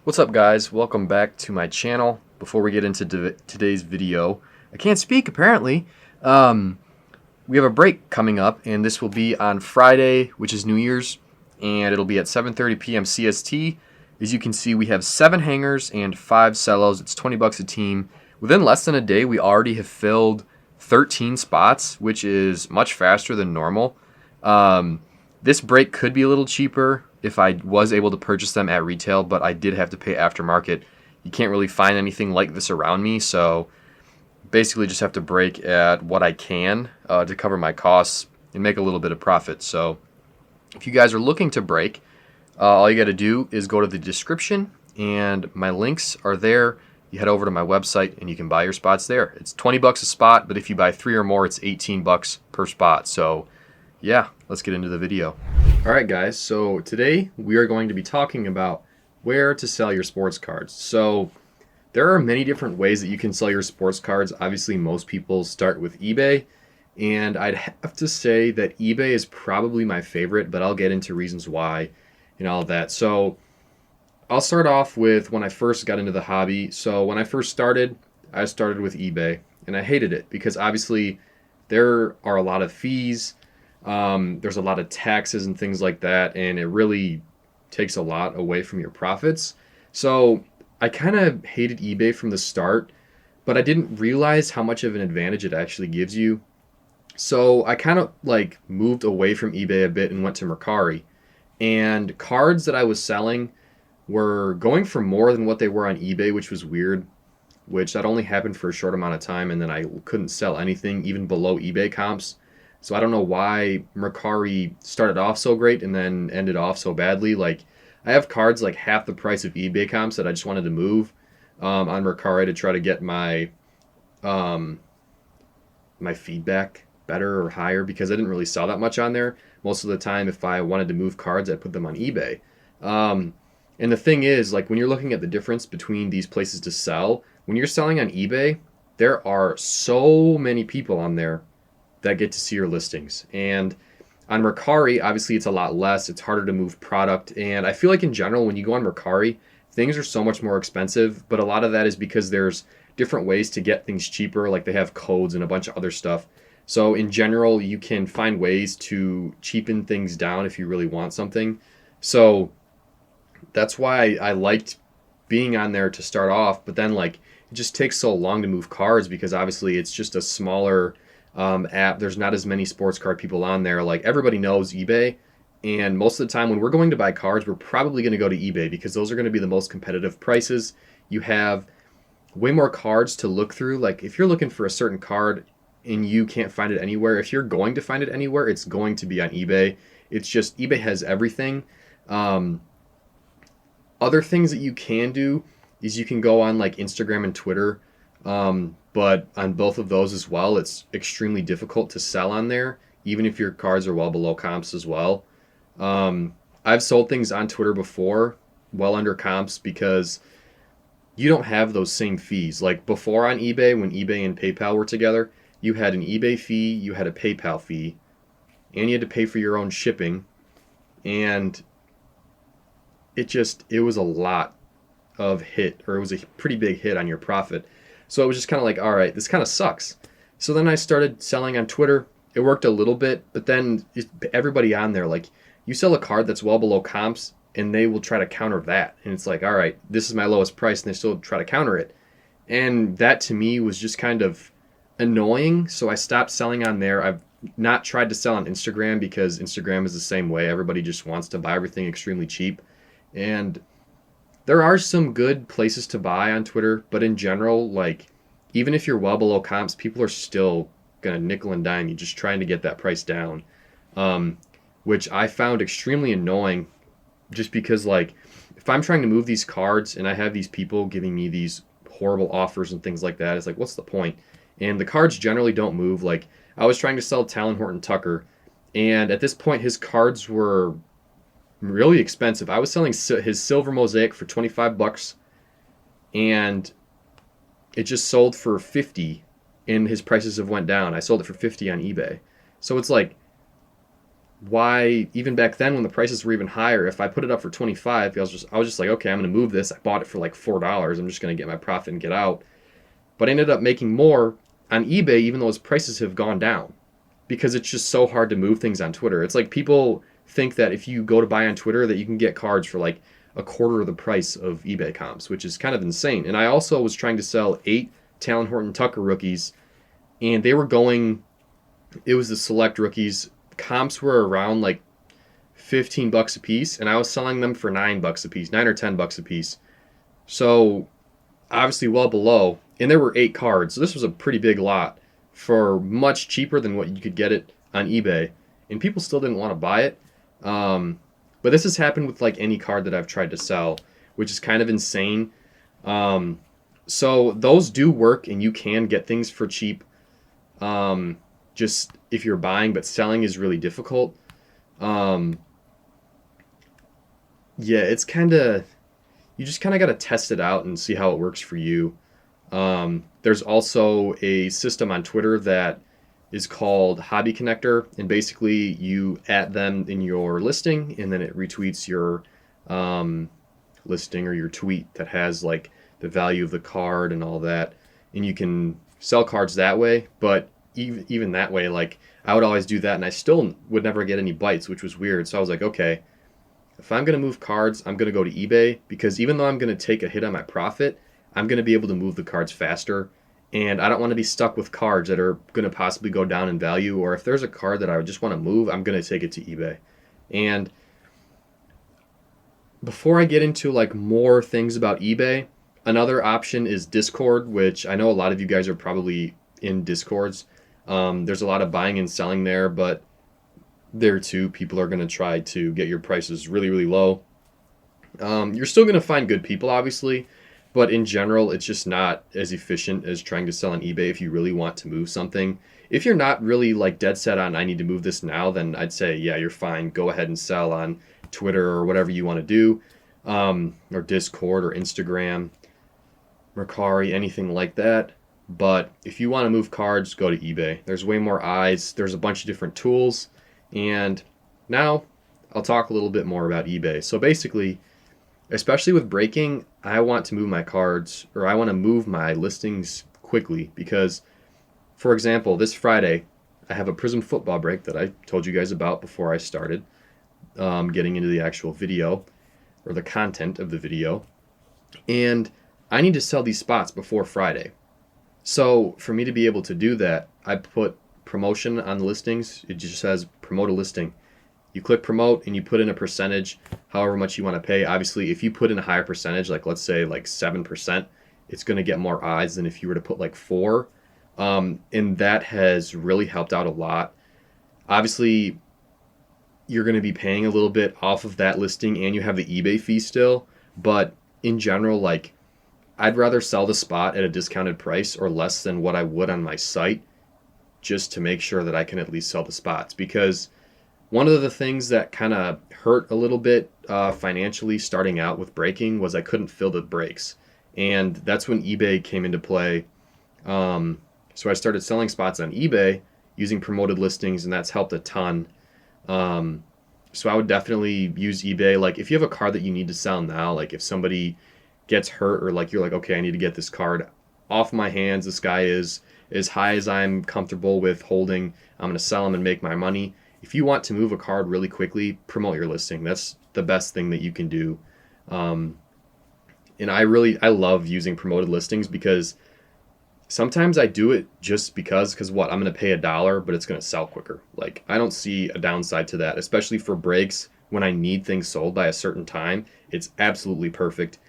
What's up, guys? Welcome back to my channel. Before we get into today's video, I can't speak apparently. Um, we have a break coming up, and this will be on Friday, which is New Year's, and it'll be at 7:30 p.m. CST. As you can see, we have 7 hangers and 5 cellos. It's 20 bucks a team. Within less than a day, we already have filled 13 spots, which is much faster than normal. This break could be a little cheaper if I was able to purchase them at retail, but I did have to pay aftermarket. You can't really find anything like this around me, so basically just have to break at what I can to cover my costs and make a little bit of profit. So if you guys are looking to break, all you got to do is go to the description, and my links are there. You head over to my website and you can buy your spots there. It's 20 bucks a spot, but if you buy 3 or more, it's 18 bucks per spot. So yeah, let's get into the video. All right, guys, so today we are going to be talking about where to sell your sports cards. So there are many different ways that you can sell your sports cards. Obviously, most people start with eBay, and I'd have to say that eBay is probably my favorite, but I'll get into reasons why and all of that. So I'll start off with when I first got into the hobby. So when I first started, I started with eBay, and I hated it because obviously there are a lot of fees. There's a lot of taxes and things like that, and it really takes a lot away from your profits. So I kind of hated eBay from the start, but I didn't realize how much of an advantage it actually gives you. So I kind of like moved away from eBay a bit and went to Mercari. And cards that I was selling were going for more than what they were on eBay, which was weird, which that only happened for a short amount of time, and then I couldn't sell anything even below eBay comps. So I don't know why Mercari started off so great and then ended off so badly. Like I have cards like half the price of eBay comps that I just wanted to move on Mercari to try to get um, my feedback better or higher because I didn't really sell that much on there. Most of the time, if I wanted to move cards, I'd put them on eBay. Um, and the thing is, like when you're looking at the difference between these places to sell, when you're selling on eBay, there are so many people on there that get to see your listings. And on Mercari, obviously it's a lot less. It's harder to move product. And I feel like in general, when you go on Mercari, things are so much more expensive. But a lot of that is because there's different ways to get things cheaper. Like they have codes and a bunch of other stuff. So in general, you can find ways to cheapen things down if you really want something. So that's why I liked being on there to start off. But then like it just takes so long to move cards because obviously it's just a smaller app. There's not as many sports card people on there. Like everybody knows eBay, and most of the time when we're going to buy cards, we're probably going to go to eBay because those are going to be the most competitive prices. You have way more cards to look through. Like if you're looking for a certain card and you can't find it anywhere, if you're going to find it anywhere, it's going to be on eBay. It's just eBay has everything. Um, Other things that you can do is you can go on like Instagram and Twitter. But on both of those as well, it's extremely difficult to sell on there, even if your cards are well below comps as well. I've sold things on Twitter before, well under comps, because you don't have those same fees. Like before on eBay, when eBay and PayPal were together, you had an eBay fee, you had a PayPal fee, and you had to pay for your own shipping. And it was a lot of hit, or it was a pretty big hit on your profit. So it was just kind of like, all right, this kind of sucks. So then I started selling on Twitter. It worked a little bit, but then everybody on there, like you sell a card that's well below comps and they will try to counter that. And it's like, all right, this is my lowest price, and they still try to counter it. And that to me was just kind of annoying. So I stopped selling on there. I've not tried to sell on Instagram because Instagram is the same way. Everybody just wants to buy everything extremely cheap. And there are some good places to buy on Twitter, but in general, like even if you're well below comps, people are still gonna nickel and dime you just trying to get that price down, um, which I found extremely annoying. Just because like if I'm trying to move these cards and I have these people giving me these horrible offers and things like that, it's like what's the point? And the cards generally don't move. Like I was trying to sell Talon Horton Tucker, and at this point his cards were really expensive. I was selling his silver mosaic for 25 bucks and it just sold for 50 and his prices have went down. I sold it for 50 on eBay. So it's like why even back then when the prices were even higher, if I put it up for 25, I was just like, okay, I'm going to move this. I bought it for like $4. I'm just going to get my profit and get out. But I ended up making more on eBay even though its prices have gone down because it's just so hard to move things on Twitter. It's like people think that if you go to buy on Twitter that you can get cards for like a quarter of the price of eBay comps, which is kind of insane. And I also was trying to sell 8 Talon Horton Tucker rookies, and they were going, it was the select rookies. Comps were around like $15 a piece, and I was selling them for $9 a piece, 9 or $10 a piece. So obviously well below, and there were 8 cards. So this was a pretty big lot for much cheaper than what you could get it on eBay, and people still didn't want to buy it. But this has happened with like any card that I've tried to sell, which is kind of insane. So those do work, and you can get things for cheap. Just if you're buying, but selling is really difficult. Yeah, it's kind of, you just kind of got to test it out and see how it works for you. There's also a system on Twitter that is called Hobby Connector, and basically you add them in your listing, and then it retweets your listing or your tweet that has like the value of the card and all that, and you can sell cards that way. But even that way, like I would always do that, and I still would never get any bites, which was weird. So I was like, okay, if I'm going to move cards, I'm going to go to eBay, because even though I'm going to take a hit on my profit, I'm going to be able to move the cards faster. And I don't want to be stuck with cards that are going to possibly go down in value. Or if there's a card that I just want to move, I'm going to take it to eBay. And before I get into like more things about eBay, another option is Discord, which I know a lot of you guys are probably in Discords. There's a lot of buying and selling there, but there too, people are going to try to get your prices really, really low. You're still going to find good people, obviously, but in general, it's just not as efficient as trying to sell on eBay if you really want to move something. If you're not really like dead set on, I need to move this now, then I'd say, yeah, you're fine. Go ahead and sell on Twitter or whatever you want to do, or Discord or Instagram, Mercari, anything like that. But if you want to move cards, go to eBay. There's way more eyes. There's a bunch of different tools. And now I'll talk a little bit more about eBay. So basically, especially with breaking, I want to move my cards, or I want to move my listings quickly, because, for example, this Friday, I have a Prism football break that I told you guys about before I started getting into the actual video, or the content of the video. And I need to sell these spots before Friday. So for me to be able to do that, I put promotion on the listings. It just says promote a listing. You click promote and you put in a percentage, however much you want to pay. Obviously, if you put in a higher percentage, like let's say like 7%, it's going to get more eyes than if you were to put like 4. And that has really helped out a lot. Obviously, you're going to be paying a little bit off of that listing, and you have the eBay fee still. But in general, like, I'd rather sell the spot at a discounted price or less than what I would on my site, just to make sure that I can at least sell the spots. Because one of the things that kind of hurt a little bit financially starting out with breaking was I couldn't fill the breaks. And that's when eBay came into play. So I started selling spots on eBay using promoted listings, and that's helped a ton. So I would definitely use eBay. Like if you have a card that you need to sell now, like if somebody gets hurt, or like you're like, okay, I need to get this card off my hands. This guy is as high as I'm comfortable with holding. I'm going to sell him and make my money. If you want to move a card really quickly, promote your listing. That's the best thing that you can do. And I love using promoted listings, because sometimes I do it just because what? I'm going to pay $1, but it's going to sell quicker. Like, I don't see a downside to that, especially for breaks when I need things sold by a certain time. It's absolutely perfect.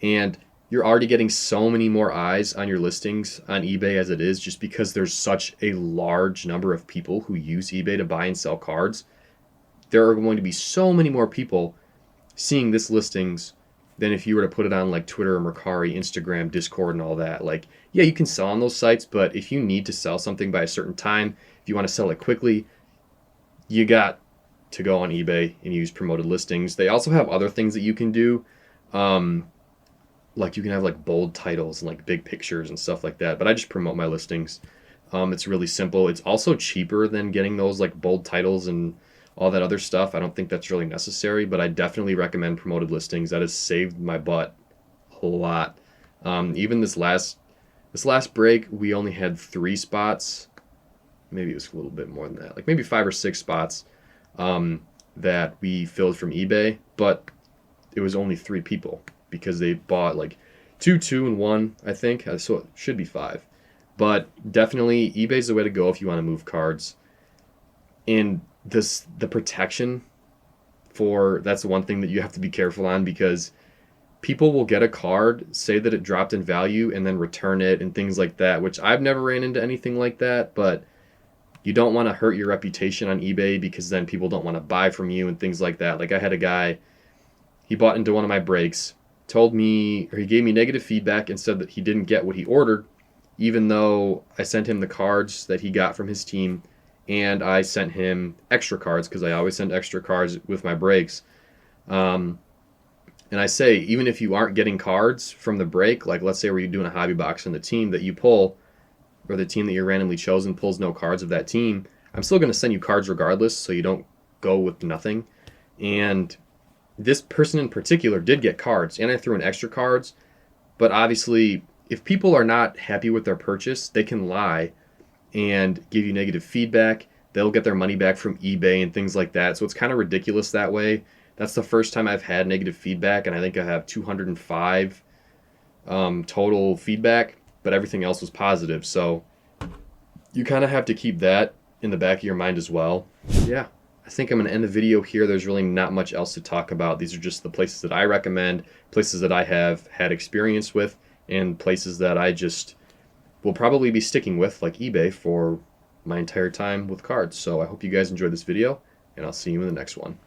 And you're already getting so many more eyes on your listings on eBay as it is, just because there's such a large number of people who use eBay to buy and sell cards. There are going to be so many more people seeing this listings than if you were to put it on like Twitter or Mercari, Instagram, Discord, and all that. Like, yeah, you can sell on those sites, but if you need to sell something by a certain time, if you want to sell it quickly, you got to go on eBay and use promoted listings. They also have other things that you can do. Like you can have like bold titles and like big pictures and stuff like that. But I just promote my listings. It's really simple. It's also cheaper than getting those like bold titles and all that other stuff. I don't think that's really necessary, but I definitely recommend promoted listings. That has saved my butt a whole lot. Even this last break, we only had 3 spots. Maybe it was a little bit more than that, like maybe 5 or 6 spots that we filled from eBay, but it was only 3 people because they bought like 2, 2, and 1, I think. So it should be 5. But definitely eBay's the way to go if you want to move cards. And the protection that's the one thing that you have to be careful on, because people will get a card, say that it dropped in value, and then return it and things like that, which I've never ran into anything like that, but you don't want to hurt your reputation on eBay because then people don't want to buy from you and things like that. Like I had a guy, he bought into one of my breaks, he gave me negative feedback and said that he didn't get what he ordered, even though I sent him the cards that he got from his team, and I sent him extra cards because I always send extra cards with my breaks. And I say, even if you aren't getting cards from the break, like let's say where you're doing a hobby box and the team that you pull, or the team that you're randomly chosen pulls no cards of that team, I'm still going to send you cards regardless, so you don't go with nothing. And this person in particular did get cards, and I threw in extra cards, but obviously if people are not happy with their purchase, they can lie and give you negative feedback. They'll get their money back from eBay and things like that. So it's kind of ridiculous that way. That's the first time I've had negative feedback, and I think I have 205 total feedback, but everything else was positive. So you kind of have to keep that in the back of your mind as well. Yeah, I think I'm going to end the video here. There's really not much else to talk about. These are just the places that I recommend, places that I have had experience with, and places that I just will probably be sticking with, like eBay, for my entire time with cards. So I hope you guys enjoyed this video, and I'll see you in the next one.